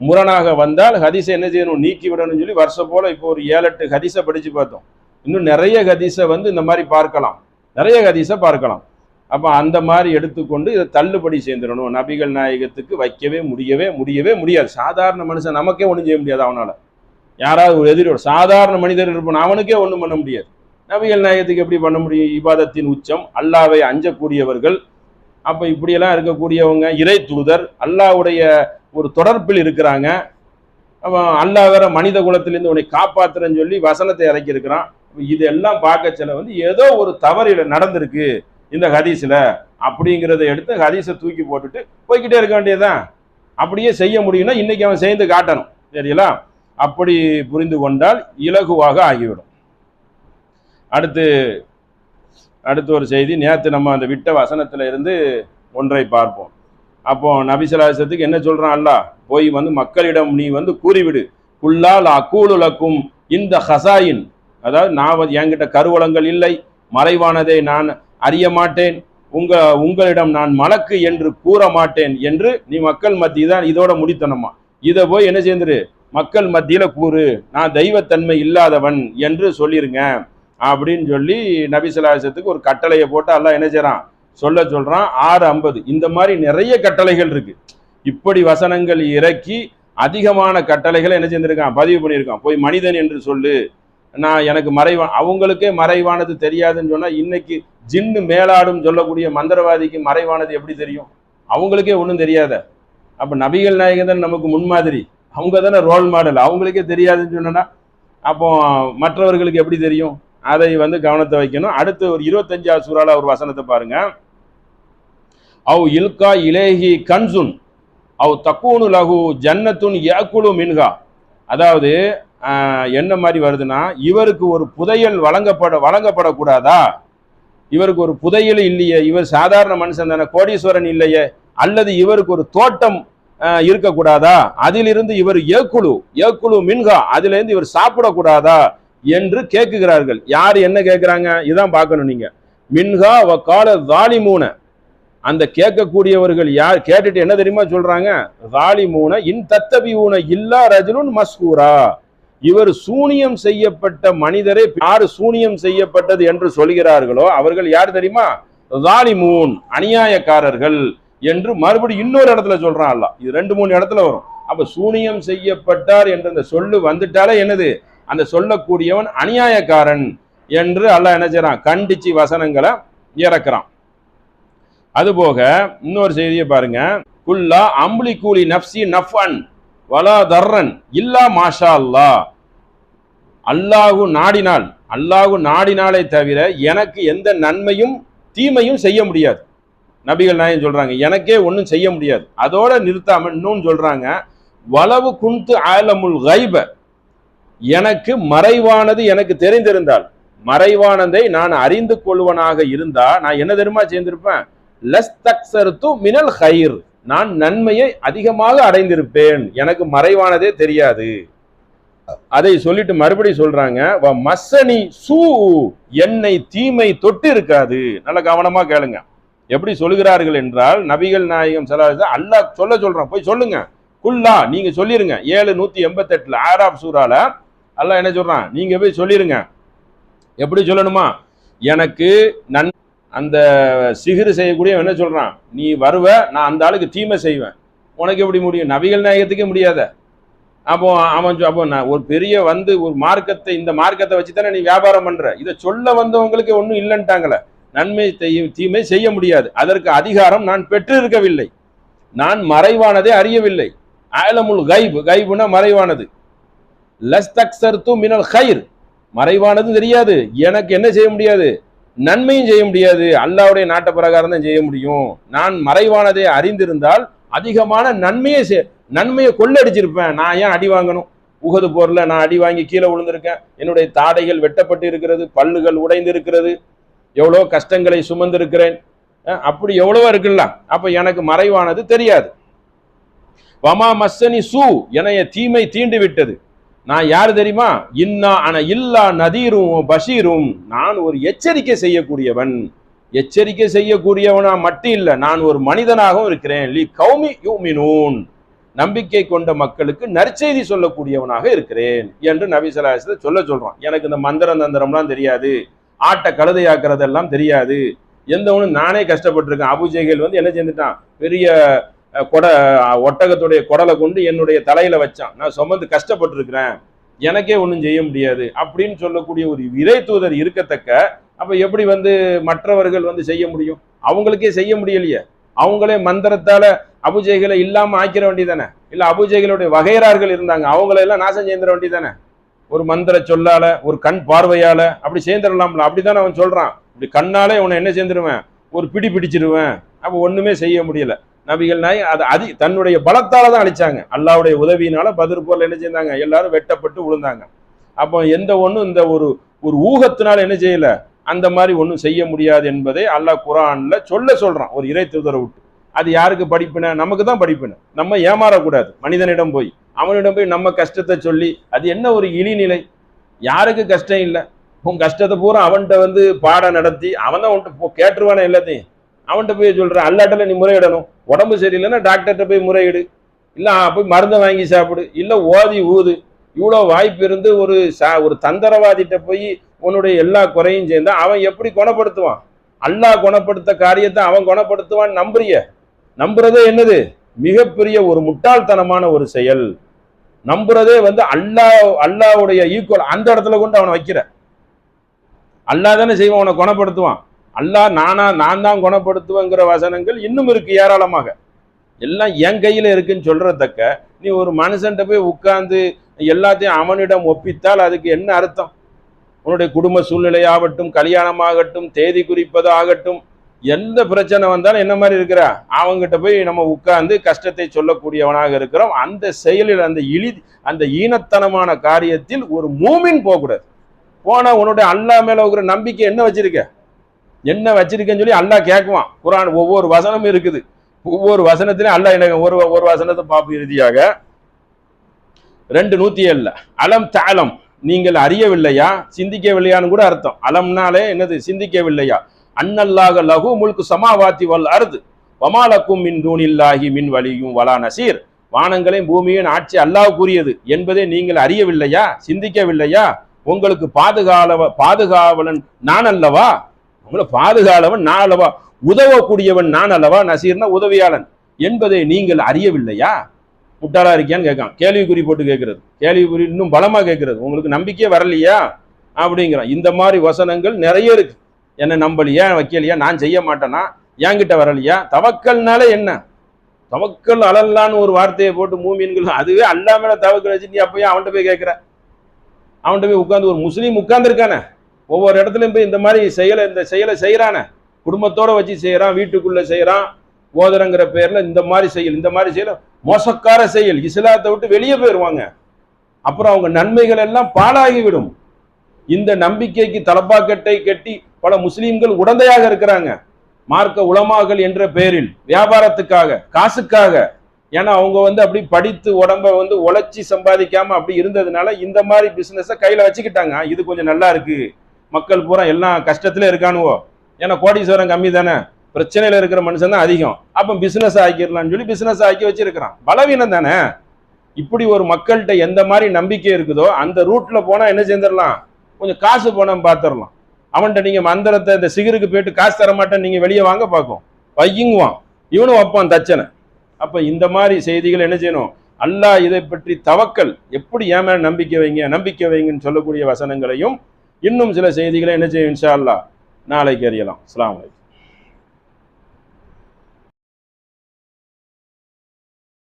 முரணாக வந்தால் ஹதீஸை என்ன செய்யணும்? நீக்கி விடணும்னு சொல்லி வருஷம் போல இப்போ ஒரு 7-8 ஹதீஸை படித்து பார்த்தோம். இன்னும் நிறைய ஹதீஸை இந்த மாதிரி பார்க்கலாம், நிறைய ஹதீஸை பார்க்கலாம். அப்போ அந்த மாதிரி எடுத்துக்கொண்டு இதை தள்ளுபடி செய்திடணும். நபிகள் நாயகத்துக்கு வைக்கவே முடியாது. சாதாரண மனுஷன் நமக்கே ஒன்றும் செய்ய முடியாது. அவனால் யாராவது ஒரு எதிரோடு சாதாரண மனிதர் இருப்பான், அவனுக்கே ஒன்றும் பண்ண முடியாது. நபிகள் நாயகத்துக்கு எப்படி பண்ண முடியும்? இபாதத்தின் உச்சம், அல்லாவை அஞ்சக்கூடியவர்கள். அப்போ இப்படியெல்லாம் இருக்கக்கூடியவங்க இறை தூதர், அல்லாவுடைய ஒரு தொடர்பில் இருக்கிறாங்க. அல்லாஹ் வேற மனித குலத்திலேருந்து உன்னை காப்பாத்துறன்னு சொல்லி வசனத்தை இறக்கி இருக்கிறான். இதெல்லாம் பார்க்கச்சல ஏதோ ஒரு தவறு நடந்திருக்கு இந்த ஹதீஸ்ல அப்படிங்கிறத எடுத்து ஹதீஸை தூக்கி போட்டுட்டு போய்கிட்டே இருக்க வேண்டியதுதான். அப்படியே செய்ய முடியும்னா இன்னைக்கு அவன் செய்து காட்டணும். சரிங்களா? அப்படி புரிந்து கொண்டால் இலகுவாக ஆகிவிடும். அடுத்து ஒரு செய்தி. நேற்று நம்ம அந்த விட்ட வசனத்துல இருந்து ஒன்றை பார்ப்போம். அப்போ நபி ஸல்லல்லாஹு அலைஹி வஸல்லத்துக்கு என்ன சொல்றான் அல்லாஹ்? போய் மக்களிடம் நீ கூறிவிடு, குல்லால் அகூலுலக்கும் இந்த ஹசாயின், அதாவது நான் என்கிட்ட கருவளங்கள் இல்லை, மறைவானதை நான் அறிய மாட்டேன், உங்களிடம் நான் மலக்கு என்று கூற மாட்டேன் என்று நீ மக்கள் மத்திய தான் இதோட முடித்தனமா. இதை போய் என்ன செய்யுது? மக்கள் மத்தியில கூறு, நான் தெய்வத்தன்மை இல்லாதவன் என்று சொல்லிருங்க அப்படின்னு சொல்லி நபி ஸல்லல்லாஹு அலைஹி வஸல்லத்துக்கு ஒரு கட்டளையை போட்டு அல்லாஹ் என்ன செய்றான்? சொல்றான். 6:50. இந்த மாதிரி நிறைய கட்டளைகள் இருக்கு. இப்படி வசனங்கள் இறக்கி அதிகமான கட்டளைகளை என்ன செஞ்சிருக்கான்? பதிவு பண்ணியிருக்கான். போய் மனிதன் என்று சொல்லு, நான் எனக்கு அவங்களுக்கே மறைவானது தெரியாதுன்னு சொன்னா இன்னைக்கு ஜின்னு மேலாடும் சொல்லக்கூடிய மந்திரவாதிக்கு மறைவானது எப்படி தெரியும்? அவங்களுக்கே ஒன்றும் தெரியாத. அப்ப நபிகள் நாயகம் தான் நமக்கு முன்மாதிரி, அவங்க தானே ரோல் மாடல். அவங்களுக்கே தெரியாதுன்னு சொன்னா அப்போ மற்றவர்களுக்கு எப்படி தெரியும்? அதை கவனத்தை வைக்கணும். அடுத்து ஒரு 25ஆவது சூறால ஒரு வசனத்தை பாருங்க. அவ் இல்கா இலேஹி கன்சுன் அவ் தக்கூனு லகு ஜன்னத்துன் யாக்குலு மின்ஹா. அதாவது என்ன மாதிரி வருதுன்னா, இவருக்கு ஒரு புதையல் வழங்கப்படக்கூடாதா? இவருக்கு ஒரு புதையல் இல்லையே, இவர் சாதாரண மனுஷன் தானே, கோடீஸ்வரன் இல்லையே, அல்லது இவருக்கு ஒரு தோட்டம் இருக்கக்கூடாதா? அதிலிருந்து இவர் ஏக்குழு மின்ஹா, அதிலிருந்து இவர் சாப்பிடக்கூடாதா என்று கேட்குகிறார்கள். யார் என்ன கேட்குறாங்க? இதான் பார்க்கணும் நீங்க. மின்ஹா வ கால ஸாலிமூன, அந்த கேட்கக்கூடியவர்கள் யார்? கேட்டுட்டு என்ன தெரியுமா சொல்றாங்க? ஸாலிமூன இன் தத்தபியூன இல்லா ரஜுலுன் மஸ்கூரா, இவர் சூனியம் செய்யப்பட்ட மனிதரை யார் சூனியம் செய்யப்பட்டது என்று சொல்கிறார்களோ அவர்கள் யார் தெரியுமா? ஸாலிமூன், அநியாயக்காரர்கள் என்று மறுபடியும் இன்னொரு இடத்துல சொல்றான் அல்லாஹ். இது 2-3 இடத்துல வரும். அப்ப சூனியம் செய்யப்பட்டார் என்ற அந்த சொல்லு வந்துட்டாலே என்னது? அந்த சொல்லக்கூடியவன் அநியாயக்காரன் என்று அல்லாஹ் என்ன செய்றான்? கண்டிச்சு வசனங்களை இறக்குறான். அதுபோக இன்னொரு செய்தியை பாருங்க. குல்லா அம்புலி கூலி நப்சி நஃபன் வலா தர்ரன் இல்லா மாஷா அல்லாஹ், அல்லாஹு நாடினாலே தவிர எனக்கு எந்த நன்மையும் தீமையும் செய்ய முடியாது. நபிகள் நாயகம் சொல்றாங்க, எனக்கே ஒன்றும் செய்ய முடியாது. அதோட நிறுத்தாம இன்னும் சொல்றாங்க, வலவு குந்து ஆலமுல் கைப, எனக்கு மறைவானது எனக்கு தெரிந்திருந்தால், மறைவானதை நான் அறிந்து கொள்வனாக இருந்தா நான் என்ன தெரியுமா செய்திருப்பேன்? லஸ்தக்ஸர்து மினல் கைர், நான் நன்மையை அதிகமாக அடைந்திருப்பேன். எனக்கு மறைவானதே தெரியாது. அதை சொல்லிட்டு மறுபடி சொல்றாங்க, மஸ்ஸனி சூ, என்னை தீமை தொட்டு இருக்காது. நல்ல கவனமா கேளுங்க. எப்படி சொல்லுகிறார்கள் என்றால், நபிகள் நாயகம் ஸல்லல்லாஹு அலைஹி வஸல்லம் அல்லாஹ் சொல்றான், போய் சொல்லுங்க, குல்லா நீங்க சொல்லிருங்க. 7:188 ஆராப் சூரால அல்லாஹ் என்ன சொல்றான்? நீங்க போய் சொல்லிருங்க. எப்படி சொல்லணுமா? எனக்கு அந்த சிகிறு செய்யக்கூடிய என்ன சொல்றான்? நீ வருவ, நான் அந்த ஆளுக்கு தீமை செய்வேன். உனக்கு எப்படி முடியும்? நபிகள் நாயகத்துக்கே முடியாத. அப்போ அப்போ நான் ஒரு பெரிய ஒரு மார்க்கத்தை, இந்த மார்க்கத்தை வச்சுதானே நீ வியாபாரம் பண்ற. இதை சொல்ல வந்தவங்களுக்கு ஒன்றும் இல்லைன்ட்டாங்களே. நன்மை தீமை செய்ய முடியாது, அதற்கு அதிகாரம் நான் பெற்றிருக்கவில்லை, நான் மறைவானதை அறியவில்லை. ஆலமுல் கைப், கைபுனா மறைவானது. லஸ்தக்ஸர்து மினல் கைர், மறைவானது தெரியாது, எனக்கு என்ன செய்ய முடியாது? நன்மையும் செய்ய முடியாது. அல்லாஹ்வுடைய நாட்ட பிரகாரம் தான் செய்ய முடியும். நான் மறைவானதை அறிந்திருந்தால் அதிகமான நன்மையை கொள்ளடிச்சிருப்பேன். நான் ஏன் அடி வாங்கணும்? உஹது போர்ல நான் அடி வாங்கி கீழே விழுந்திருக்கேன், என்னுடைய தாடைகள் வெட்டப்பட்டு இருக்கிறது, பல்லுகள் உடைந்து இருக்கிறது, எவ்வளோ கஷ்டங்களை சுமந்திருக்கிறேன், அப்படி எவ்வளவோ இருக்குல்ல. அப்ப எனக்கு மறைவானது தெரியாது. வமா மஸ்ஸனி சூ, எனைய தீமை தீண்டு விட்டது. நான் யாரு தெரியுமா? இன்னா அன இல்லா நதீரும் பஷீரும், நான் ஒரு எச்சரிக்கை செய்யக்கூடியவன். எச்சரிக்கை செய்யக்கூடியவனா மட்டும் இல்ல, நான் ஒரு மனிதனாகவும் இருக்கிறேன். லி கௌமி யுமினூன், நம்பிக்கை கொண்ட மக்களுக்கு நற்செய்தி சொல்லக்கூடியவனாக இருக்கிறேன் என்று நபி ஸல்லல்லாஹு அலைஹி வஸல்லம் சொல்றான். எனக்கு இந்த மந்திரம் தந்திரம்லாம் தெரியாது, ஆட்ட கழுதையாக்குறதெல்லாம் தெரியாது, எந்த ஒன்று நானே கஷ்டப்பட்டிருக்கேன். அபூஜஹல் என்ன செஞ்சுட்டான்? பெரிய ஒட்டகத்துடைய குடலை கொண்டு என்னுடைய தலையில வச்சான், நான் சுமந்து கஷ்டப்பட்டிருக்கிறேன், எனக்கே ஒன்றும் செய்ய முடியாது அப்படின்னு சொல்லக்கூடிய ஒரு இறை தூதர் இருக்கத்தக்க. அப்ப எப்படி மற்றவர்கள் செய்ய முடியும்? அவங்களுக்கே செய்ய முடியலையே. அவங்களே மந்திரத்தால அபூஜஹலை இல்லாம ஆக்கிற வேண்டியதானே? இல்ல அபூஜஹலுடைய வகைரார்கள் இருந்தாங்க, அவங்களெல்லாம் நாசம் செய்திட வேண்டியதானே? ஒரு மந்திர சொல்லால, ஒரு கண் பார்வையால அப்படி சேர்ந்துடலாம்ல. அப்படித்தானே அவன் சொல்றான். இப்படி கண்ணாலே உன்னை என்ன சேர்ந்துருவேன்? ஒரு பிடிச்சிருவேன். அப்ப ஒண்ணுமே செய்ய முடியல. நபிகள் நாய் அது தன்னுடைய பலத்தால தான் அழிச்சாங்க. அல்லாஹ்வுடைய உதவியினால பத்ர் போர்ல என்ன செஞ்சாங்க? எல்லாரும் வெட்டப்பட்டு விழுந்தாங்க. அப்போ எந்த ஒண்ணும் இந்த ஒரு ஊகத்தினால என்ன செய்யல, அந்த மாதிரி ஒன்றும் செய்ய முடியாது என்பதை அல்லாஹ் குர்ஆன்ல சொல்றான், ஒரு இறை தூதரை விட்டு. அது யாருக்கு படிப்பின? நமக்கு தான் படிப்பின. நம்ம ஏமாறக்கூடாது. மனிதனிடம் போய் அவனிடம் போய் நம்ம கஷ்டத்தை சொல்லி அது என்ன ஒரு இழிநிலை? யாருக்கு கஷ்டம் இல்லை? உன் கஷ்டத்தை பூரா அவன்கிட்ட பாடம் நடத்தி அவன் தான் உன்ட்டு கேட்டுருவானே எல்லாத்தையும். அவன்கிட்ட போய் சொல்ற, அல்லாட்டல நீ முறையிடணும். உடம்பு சரியில்லைன்னா டாக்டர்கிட்ட போய் முறையிடு, இல்லை போய் மருந்தை வாங்கி சாப்பிடு, இல்லை ஓதி ஊது. இவ்வளோ வாய்ப்பு இருந்து ஒரு தந்திரவாதிட்ட போய் உன்னுடைய எல்லா குறையும் சேர்ந்தா அவன் எப்படி குணப்படுத்துவான்? அல்லாஹ் குணப்படுத்த காரியத்தை அவன் குணப்படுத்துவான் நம்புறிய? நம்புறதே என்னது? மிகப்பெரிய ஒரு முட்டாள்தனமான ஒரு செயல். நம்புறதே அல்லாஹ்வுடைய ஈக்குவல் அந்த இடத்துல கொண்டு அவனை வைக்கிற. அல்லாஹ் தானே செய்வான், அவனை குணப்படுத்துவான். அல்லாஹ் நான் தான் குணப்படுத்துவேங்கிற வசனங்கள் இன்னும் இருக்கு ஏராளமாக. எல்லாம் என் கையில இருக்குன்னு சொல்றதக்க நீ ஒரு மனுஷன்ட்ட போய் உட்கார்ந்து எல்லாத்தையும் அவனிடம் ஒப்பித்தால் அதுக்கு என்ன அர்த்தம்? உன்னுடைய குடும்ப சூழ்நிலையாகட்டும், கல்யாணமாகட்டும், தேதி குறிப்பது ஆகட்டும், எந்த பிரச்சனை வந்தாலும் என்ன மாதிரி இருக்கிற அவங்ககிட்ட போய் நம்ம உட்கார்ந்து கஷ்டத்தை சொல்லக்கூடியவனாக இருக்கிறோம். அந்த செயலில் அந்த ஈனத்தனமான காரியத்தில் ஒரு மூமின் போகக்கூடாது. போனா உன்னுடைய அல்லாஹ் மேல இருக்கிற நம்பிக்கை என்ன வச்சிருக்கேன்னு சொல்லி அல்லாஹ் கேட்குவான். குர்ஆன் ஒவ்வொரு வசனமும் இருக்குது. ஒவ்வொரு வசனத்திலும் அல்லாஹ் எனக்கு ஒரு வசனத்தை பாப்பு இறுதியாக 2:107 அலம் தஅலம், நீங்கள் அறியவில்லையா, சிந்திக்கவில்லையான்னு கூட அர்த்தம். அலம்னாலே என்னது? சிந்திக்கவில்லையா? அன்னல்லாஹ லஹு முல்கு ஸமாவாத்தி வல் அர்து வமா லக்கும் மின் தூனில்லாஹி மின் வலியும் வலா நசீர், வானங்களையும் பூமியின் ஆட்சி அல்லாஹ் கூறியது என்பதை நீங்கள் அறியவில்லையா, சிந்திக்கவில்லையா? உங்களுக்கு பாதுகாவலன் நான் அல்லவா? உங்களை பாதுகாவலவன் நான் அல்லவா? உதவக்கூடியவன் நான் அல்லவா? நசீர்னா உதவியாளன் என்பதை நீங்கள் அறியவில்லையா? முட்டாளா இருக்கியான்னு கேட்கான். கேள்விக்குறி போட்டு கேட்கறது, கேள்விக்குறி இன்னும் பலமா கேட்கறது. உங்களுக்கு நம்பிக்கையே வரலையா அப்படிங்கிறான். இந்த மாதிரி வசனங்கள் நிறைய இருக்கு. என்ன நம்பலையா, வைக்கலையா, நான் செய்ய மாட்டேனா, என்கிட்ட வரலையா? தவக்கல்னாலே என்ன? தவக்கல் அலல்லான்னு ஒரு வார்த்தையை போட்டு மூமின்கள், அதுவே அல்லா மேல தவக்கல் வச்சு நீ அப்பயும் அவன்கிட்ட போய் கேட்கிற. அவன்கிட்ட போய் உட்காந்து ஒரு முஸ்லீம் உட்கார்ந்து இருக்கானே, ஒவ்வொரு இடத்துலையும் போய் இந்த மாதிரி செயலை செய்யறானே, குடும்பத்தோட வச்சு செய்யறான், வீட்டுக்குள்ள செய்யறான், ஓதுறங்கிற பேர்ல இந்த மாதிரி செயல், இந்த மாதிரி செயல் மோசக்கார செயல், இஸ்லாத்தை விட்டு வெளியே போயிடுவாங்க. அப்புறம் அவங்க நன்மைகள் எல்லாம் பாழாகிவிடும். இந்த நம்பிக்கைக்கு தலப்பாக்கட்டை கட்டி பல முஸ்லீம்கள் உடந்தையாக இருக்கிறாங்க, மார்க்க உலமாக்கள் என்ற பெயரில், வியாபாரத்துக்காக, காசுக்காக. ஏன்னா அவங்க அப்படி படித்து உடம்ப உழைச்சி சம்பாதிக்காம அப்படி இருந்ததுனால இந்த மாதிரி பிசினஸை கையில வச்சுக்கிட்டாங்க. இது கொஞ்சம் நல்லா இருக்கு, மக்கள் பூரா எல்லாம் கஷ்டத்துல இருக்கானுவோ, ஏன்னா கோடீஸ்வரம் கம்மி தானே, பிரச்சனையில இருக்கிற மனுஷன் தான் அதிகம், அப்ப பிசினஸ் ஆக்கிடலாம்னு சொல்லி பிசினஸ் ஆக்கி வச்சிருக்கிறான். பலவீனம் தானே. இப்படி ஒரு மக்கள்கிட்ட எந்த மாதிரி நம்பிக்கை இருக்குதோ அந்த ரூட்ல போனா என்ன செஞ்சிடலாம், கொஞ்சம் காசு பணம் பார்த்துடலாம். அவன்கிட்ட நீங்க மந்திரத்தை இந்த சிகருக்கு போயிட்டு காசு தர மாட்டேன், நீங்க வெளியே வாங்க பார்க்கும், வையுங்குவான், இவனும் வைப்பான் தச்சனை. அப்ப இந்த மாதிரி செய்திகள் என்ன செய்யணும், அல்லாஹ் இதை பற்றி தவக்கல், எப்படி ஏன் மேல நம்பிக்கை வைங்க, நம்பிக்கை வைங்கன்னு சொல்லக்கூடிய வசனங்களையும் இன்னும் சில செய்திகளை என்ன செய்யும் இன்ஷா அல்லாஹ் நாளைக்கு அறியலாம். அஸ்ஸலாமு அலைக்கும்.